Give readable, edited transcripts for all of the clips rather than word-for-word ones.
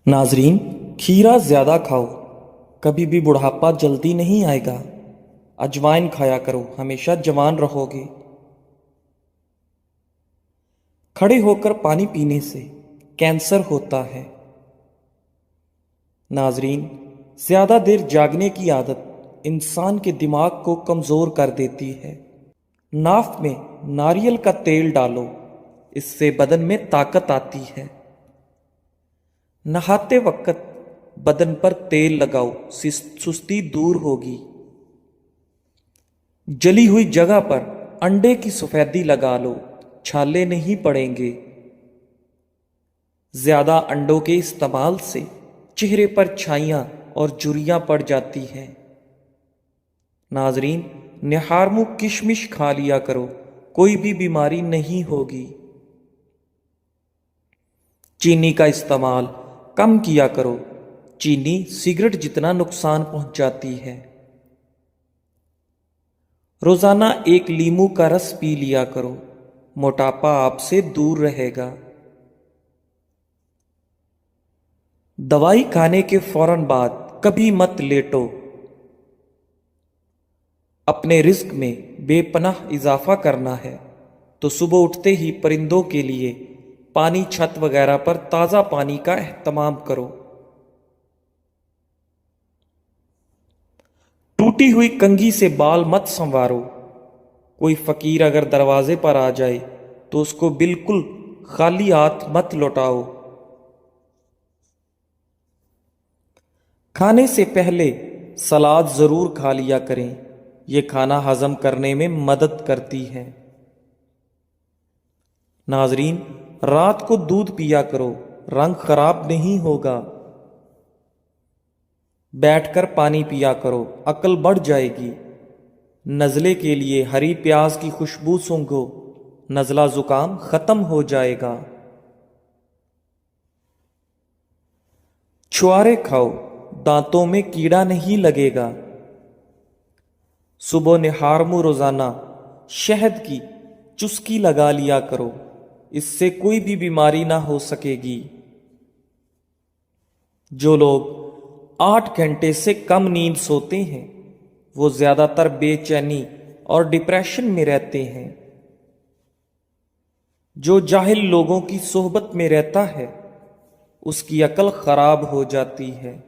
नाजरीन, खीरा ज़्यादा खाओ, कभी भी बुढ़ापा जल्दी नहीं आएगा। अजवाइन खाया करो, हमेशा जवान रहोगे। खड़े होकर पानी पीने से कैंसर होता है। नाजरीन, ज़्यादा देर जागने की आदत इंसान के दिमाग को कमज़ोर कर देती है। नाक में नारियल का तेल डालो, इससे बदन में ताकत आती है। नहाते वक्त बदन पर तेल लगाओ, सुस्ती दूर होगी। जली हुई जगह पर अंडे की सफेदी लगा लो, छाले नहीं पड़ेंगे। ज्यादा अंडों के इस्तेमाल से चेहरे पर छाइयां और झुर्रियां पड़ जाती हैं। नाजरीन, निहारमू किशमिश खा लिया करो, कोई भी बीमारी नहीं होगी। चीनी का इस्तेमाल कम किया करो, चीनी सिगरेट जितना नुकसान पहुंचाती है। रोजाना एक लीमू का रस पी लिया करो, मोटापा आपसे दूर रहेगा। दवाई खाने के फौरन बाद कभी मत लेटो। अपने रिस्क में बेपनाह इजाफा करना है तो सुबह उठते ही परिंदों के लिए पानी, छत वगैरह पर ताज़ा पानी का एहतमाम करो। टूटी हुई कंघी से बाल मत संवारो। कोई फकीर अगर दरवाजे पर आ जाए तो उसको बिल्कुल खाली हाथ मत लौटाओ। खाने से पहले सलाद जरूर खा लिया करें, यह खाना हजम करने में मदद करती है। नाजरीन, रात को दूध पिया करो, रंग खराब नहीं होगा। बैठकर पानी पिया करो, अकल बढ़ जाएगी। नज़ले के लिए हरी प्याज की खुशबू सूंघो, नज़ला जुकाम खत्म हो जाएगा। छुआरे खाओ, दांतों में कीड़ा नहीं लगेगा। सुबह निहारमू रोजाना शहद की चुस्की लगा लिया करो, इससे कोई भी बीमारी ना हो सकेगी। जो लोग 8 घंटे से कम नींद सोते हैं वो ज्यादातर बेचैनी और डिप्रेशन में रहते हैं। जो जाहिल लोगों की सोहबत में रहता है उसकी अकल खराब हो जाती है।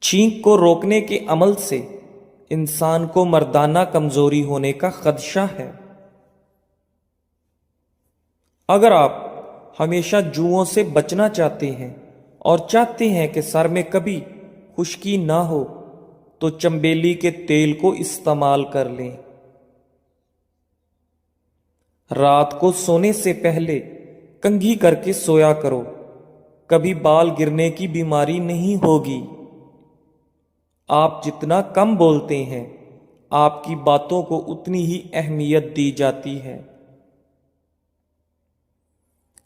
छींक को रोकने के अमल से इंसान को मर्दाना कमजोरी होने का खदशा है। अगर आप हमेशा जुओं से बचना चाहते हैं और चाहते हैं कि सर में कभी खुश्की ना हो तो चंबेली के तेल को इस्तेमाल कर लें। रात को सोने से पहले कंघी करके सोया करो, कभी बाल गिरने की बीमारी नहीं होगी। आप जितना कम बोलते हैं आपकी बातों को उतनी ही अहमियत दी जाती है।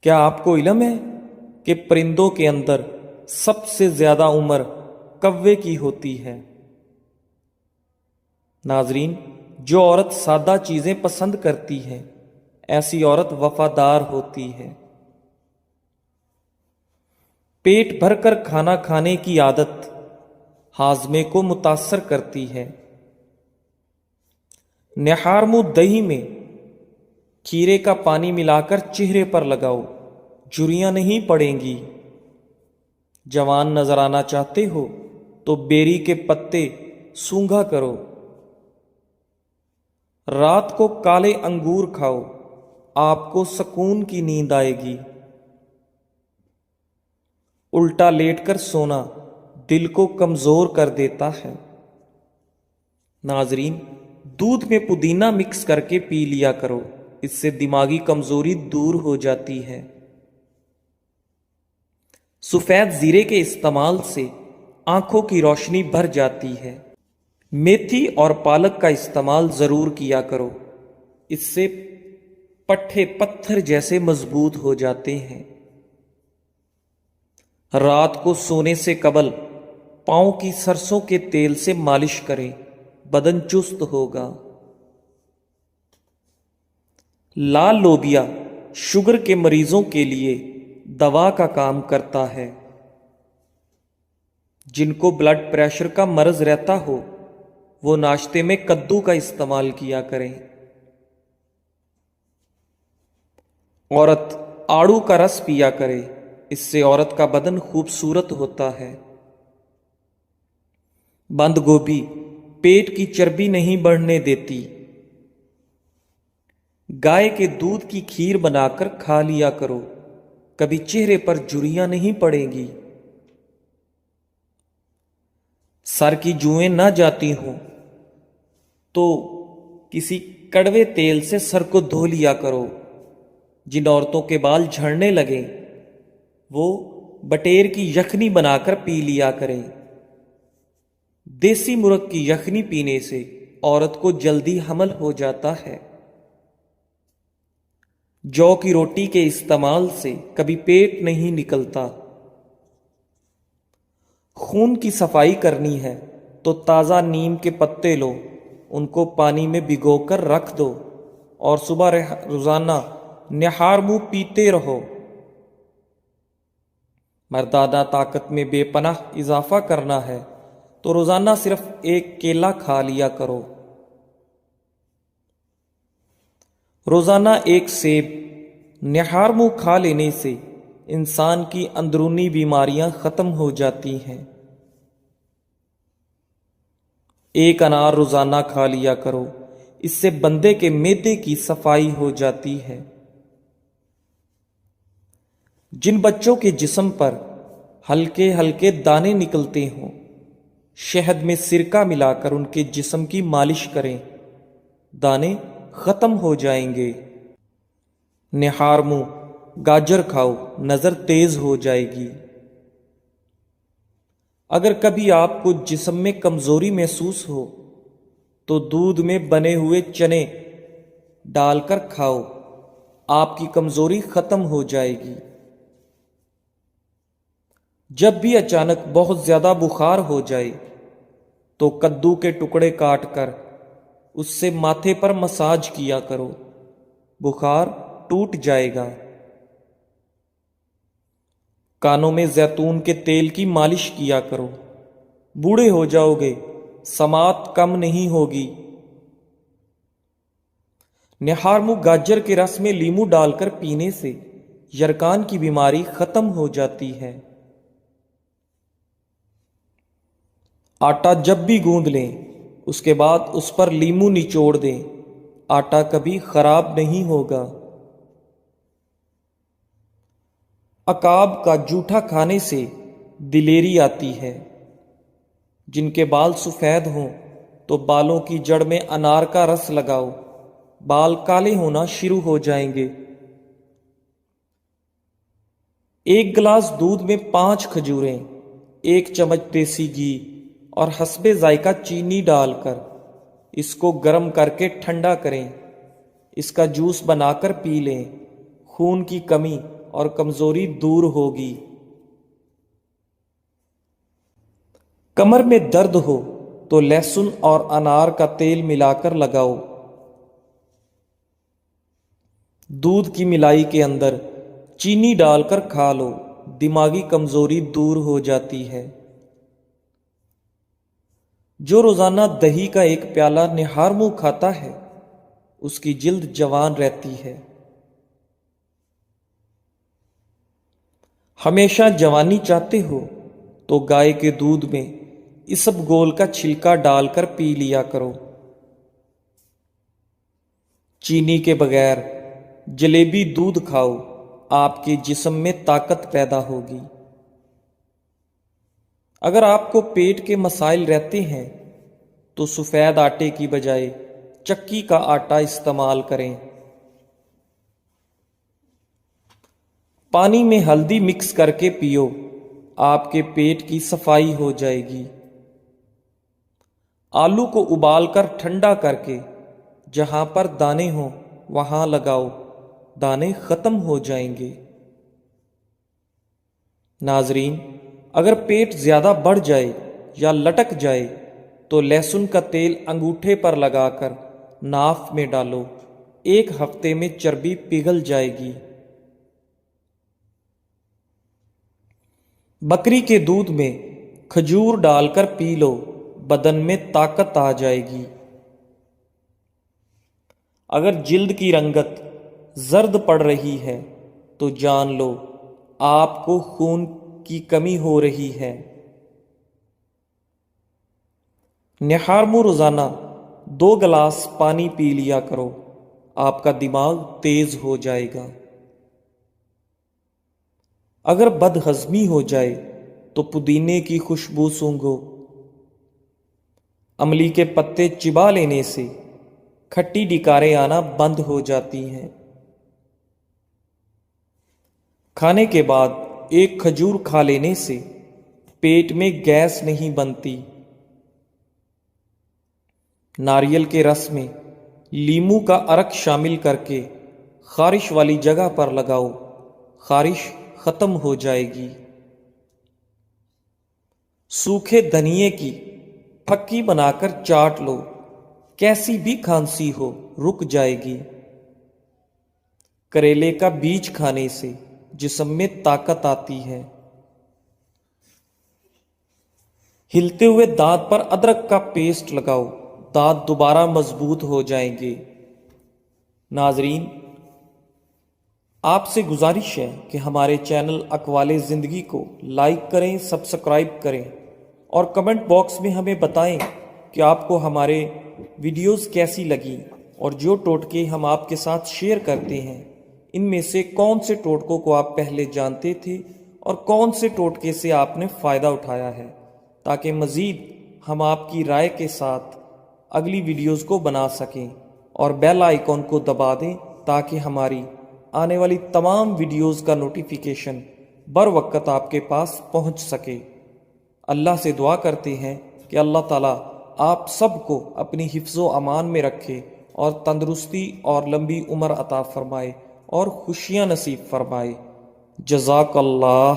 क्या आपको इल्म है कि परिंदों के अंदर सबसे ज्यादा उम्र कव्वे की होती है? नाजरीन, जो औरत सादा चीजें पसंद करती है ऐसी औरत वफादार होती है। पेट भरकर खाना खाने की आदत हाजमे को मुतासर करती है। निहारमू दही में खीरे का पानी मिलाकर चेहरे पर लगाओ, झुर्रियां नहीं पड़ेंगी। जवान नजर आना चाहते हो तो बेरी के पत्ते सूंघा करो। रात को काले अंगूर खाओ, आपको सुकून की नींद आएगी। उल्टा लेटकर सोना दिल को कमजोर कर देता है। नाजरीन, दूध में पुदीना मिक्स करके पी लिया करो, इससे दिमागी कमजोरी दूर हो जाती है। सफेद जीरे के इस्तेमाल से आंखों की रोशनी भर जाती है। मेथी और पालक का इस्तेमाल जरूर किया करो, इससे पट्टे पत्थर जैसे मजबूत हो जाते हैं। रात को सोने से कबल पांव की सरसों के तेल से मालिश करें, बदन चुस्त होगा। लाल लोबिया शुगर के मरीजों के लिए دوا کا کام کرتا ہے۔ جن کو بلڈ پریشر کا مرض رہتا ہو وہ ناشتے میں کدو کا استعمال کیا کریں۔ عورت آڑو کا رس پیا کرے، اس سے عورت کا بدن خوبصورت ہوتا ہے۔ بند گوبھی پیٹ کی چربی نہیں بڑھنے دیتی۔ گائے کے دودھ کی کھیر بنا کر کھا لیا کرو، کبھی چہرے پر جھریاں نہیں پڑیں گی۔ سر کی جوئیں نہ جاتی ہوں تو کسی کڑوے تیل سے سر کو دھو لیا کرو۔ جن عورتوں کے بال جھڑنے لگیں وہ بٹیر کی یخنی بنا کر پی لیا کریں۔ دیسی مرغ کی یخنی پینے سے عورت کو جلدی حمل ہو جاتا ہے۔ جو کی روٹی کے استعمال سے کبھی پیٹ نہیں نکلتا۔ خون کی صفائی کرنی ہے تو تازہ نیم کے پتے لو، ان کو پانی میں بھگو کر رکھ دو اور صبح روزانہ نہار منہ پیتے رہو۔ مردانہ طاقت میں بے پناہ اضافہ کرنا ہے تو روزانہ صرف ایک کیلا کھا لیا کرو۔ روزانہ ایک سیب نہار منہ کھا لینے سے انسان کی اندرونی بیماریاں ختم ہو جاتی ہیں۔ ایک انار روزانہ کھا لیا کرو، اس سے بندے کے معدے کی صفائی ہو جاتی ہے۔ جن بچوں کے جسم پر ہلکے ہلکے دانے نکلتے ہوں، شہد میں سرکہ ملا کر ان کے جسم کی مالش کریں، دانے ختم ہو جائیں گے۔ نہار منہ گاجر کھاؤ، نظر تیز ہو جائے گی۔ اگر کبھی آپ کو جسم میں کمزوری محسوس ہو تو دودھ میں بنے ہوئے چنے ڈال کر کھاؤ، آپ کی کمزوری ختم ہو جائے گی۔ جب بھی اچانک بہت زیادہ بخار ہو جائے تو کدو کے ٹکڑے کاٹ کر اس سے ماتھے پر مساج کیا کرو، بخار ٹوٹ جائے گا۔ کانوں میں زیتون کے تیل کی مالش کیا کرو، بوڑھے ہو جاؤ گے، سماعت کم نہیں ہوگی۔ نہار منہ گاجر کے رس میں لیمو ڈال کر پینے سے یرکان کی بیماری ختم ہو جاتی ہے۔ آٹا جب بھی گوندھ لیں اس کے بعد اس پر لیمو نچوڑ دیں، آٹا کبھی خراب نہیں ہوگا۔ عقاب کا جوٹھا کھانے سے دلیری آتی ہے۔ جن کے بال سفید ہوں تو بالوں کی جڑ میں انار کا رس لگاؤ، بال کالے ہونا شروع ہو جائیں گے۔ ایک گلاس دودھ میں 5 کھجوریں، 1 چمچ دیسی گھی اور حسب ذائقہ چینی ڈال کر اس کو گرم کر کے ٹھنڈا کریں، اس کا جوس بنا کر پی لیں، خون کی کمی اور کمزوری دور ہوگی۔ کمر میں درد ہو تو لہسن اور انار کا تیل ملا کر لگاؤ، دودھ کی ملائی کے اندر چینی ڈال کر کھا لو، دماغی کمزوری دور ہو جاتی ہے۔ جو روزانہ دہی کا 1 پیالہ نہار منہ کھاتا ہے اس کی جلد جوان رہتی ہے۔ ہمیشہ جوانی چاہتے ہو تو گائے کے دودھ میں اسب گول کا چھلکا ڈال کر پی لیا کرو۔ چینی کے بغیر جلیبی دودھ کھاؤ، آپ کے جسم میں طاقت پیدا ہوگی۔ اگر آپ کو پیٹ کے مسائل رہتے ہیں تو سفید آٹے کی بجائے چکی کا آٹا استعمال کریں۔ پانی میں ہلدی مکس کر کے پیو، آپ کے پیٹ کی صفائی ہو جائے گی۔ آلو کو ابال کر ٹھنڈا کر کے جہاں پر دانے ہوں وہاں لگاؤ، دانے ختم ہو جائیں گے۔ ناظرین، اگر پیٹ زیادہ بڑھ جائے یا لٹک جائے تو لہسن کا تیل انگوٹھے پر لگا کر ناف میں ڈالو، 1 ہفتے میں چربی پگھل جائے گی۔ बकरी के दूध में खजूर डालकर पी लो, बदन में ताकत आ जाएगी। अगर जिल्द की रंगत जर्द पड़ रही है तो जान लो आपको खून की कमी हो रही है। निहार मुंह रोजाना 2 गिलास पानी पी लिया करो, आपका दिमाग तेज हो जाएगा। अगर बदहजमी हो जाए तो पुदीने की खुशबू सूंघो। अमली के पत्ते चिबा लेने से खट्टी डिकारें आना बंद हो जाती हैं। खाने के बाद एक खजूर खा लेने से पेट में गैस नहीं बनती। नारियल के रस में लीमू का अर्क शामिल करके खारिश वाली जगह पर लगाओ, खारिश खत्म हो जाएगी। सूखे धनिए की फक्की बनाकर चाट लो, कैसी भी खांसी हो रुक जाएगी। करेले का बीज खाने से जिस्म में ताकत आती है। हिलते हुए दांत पर अदरक का पेस्ट लगाओ, दांत दोबारा मजबूत हो जाएंगे। नाजरीन, आपसे गुजारिश है कि हमारे चैनल अक़वाले ज़िंदगी को लाइक करें, सब्सक्राइब करें और कमेंट बॉक्स में हमें बताएं कि आपको हमारे वीडियोस कैसी लगी और जो टोटके हम आपके साथ शेयर करते हैं इनमें से कौन से टोटकों को आप पहले जानते थे और कौन से टोटके से आपने फ़ायदा उठाया है, ताकि मज़ीद हम आपकी राय के साथ अगली वीडियोस को बना सकें और बेल आइकॉन को दबा दें ताकि हमारी आने वाली तमाम वीडियोस का नोटिफिकेशन बर वक्त आपके पास पहुंच सके। अल्लाह से दुआ करते हैं कि अल्लाह ताला आप सबको अपनी हिफ्ज़ो अमान में रखे और तंदुरुस्ती और लंबी उम्र अता फरमाए और खुशियाँ नसीब फरमाए। जज़ाकल्लाह।